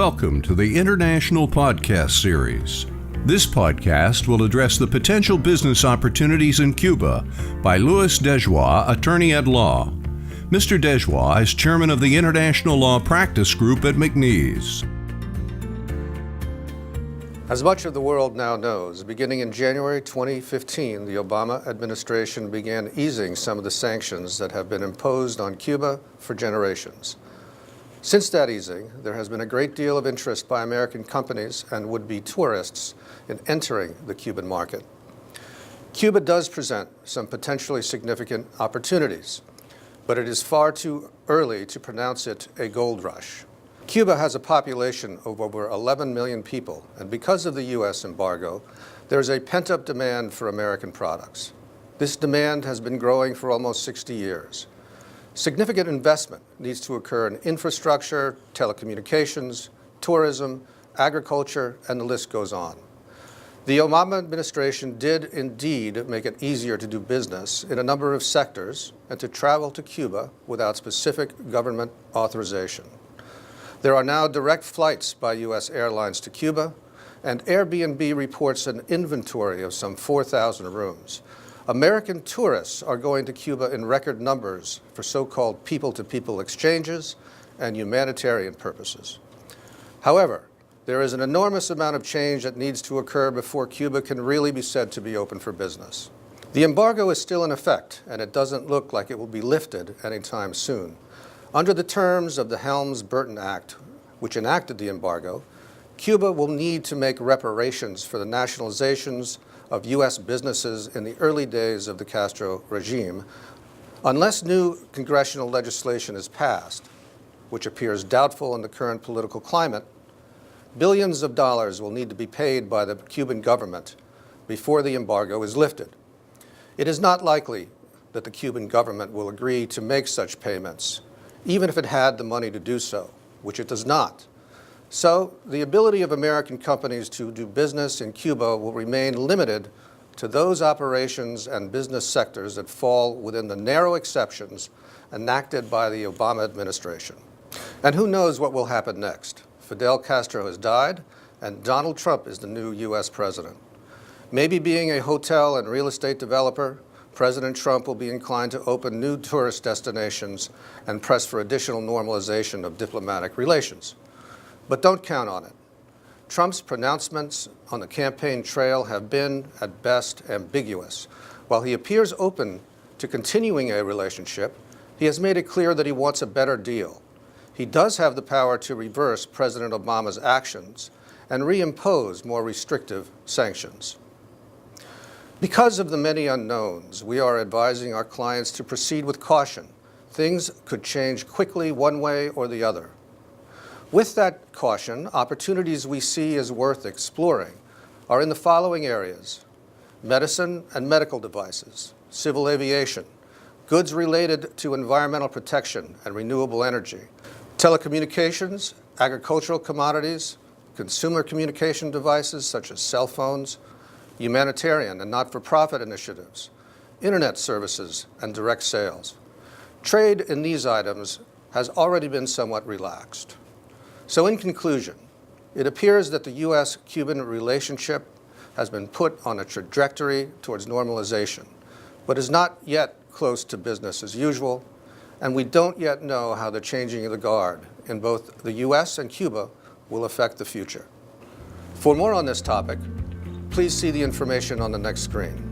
Welcome to the International Podcast Series. This podcast will address the potential business opportunities in Cuba by Louis Dejoie, attorney at law. Mr. Dejoie is chairman of the International Law Practice Group at McNees. As much of the world now knows, beginning in January 2015, the Obama administration began easing some of the sanctions that have been imposed on Cuba for generations. Since that easing, there has been a great deal of interest by American companies and would-be tourists in entering the Cuban market. Cuba does present some potentially significant opportunities, but it is far too early to pronounce it a gold rush. Cuba has a population of over 11 million people, and because of the U.S. embargo, there is a pent-up demand for American products. This demand has been growing for almost 60 years. Significant investment needs to occur in infrastructure, telecommunications, tourism, agriculture, and the list goes on. The Obama administration did indeed make it easier to do business in a number of sectors and to travel to Cuba without specific government authorization. There are now direct flights by U.S. airlines to Cuba, and Airbnb reports an inventory of some 4,000 rooms. American tourists are going to Cuba in record numbers for so-called people-to-people exchanges and humanitarian purposes. However, there is an enormous amount of change that needs to occur before Cuba can really be said to be open for business. The embargo is still in effect, and it doesn't look like it will be lifted anytime soon. Under the terms of the Helms-Burton Act, which enacted the embargo, Cuba will need to make reparations for the nationalizations of U.S. businesses in the early days of the Castro regime. Unless new congressional legislation is passed, which appears doubtful in the current political climate, billions of dollars will need to be paid by the Cuban government before the embargo is lifted. It is not likely that the Cuban government will agree to make such payments, even if it had the money to do so, which it does not. So the ability of American companies to do business in Cuba will remain limited to those operations and business sectors that fall within the narrow exceptions enacted by the Obama administration. And who knows what will happen next? Fidel Castro has died, and Donald Trump is the new U.S. president. Maybe being a hotel and real estate developer, President Trump will be inclined to open new tourist destinations and press for additional normalization of diplomatic relations. But don't count on it. Trump's pronouncements on the campaign trail have been, at best, ambiguous. While he appears open to continuing a relationship, he has made it clear that he wants a better deal. He does have the power to reverse President Obama's actions and reimpose more restrictive sanctions. Because of the many unknowns, we are advising our clients to proceed with caution. Things could change quickly one way or the other. With that caution, opportunities we see as worth exploring are in the following areas: medicine and medical devices, civil aviation, goods related to environmental protection and renewable energy, telecommunications, agricultural commodities, consumer communication devices such as cell phones, humanitarian and not-for-profit initiatives, internet services, and direct sales. Trade in these items has already been somewhat relaxed. So in conclusion, it appears that the U.S.-Cuban relationship has been put on a trajectory towards normalization, but is not yet close to business as usual, and we don't yet know how the changing of the guard in both the U.S. and Cuba will affect the future. For more on this topic, please see the information on the next screen.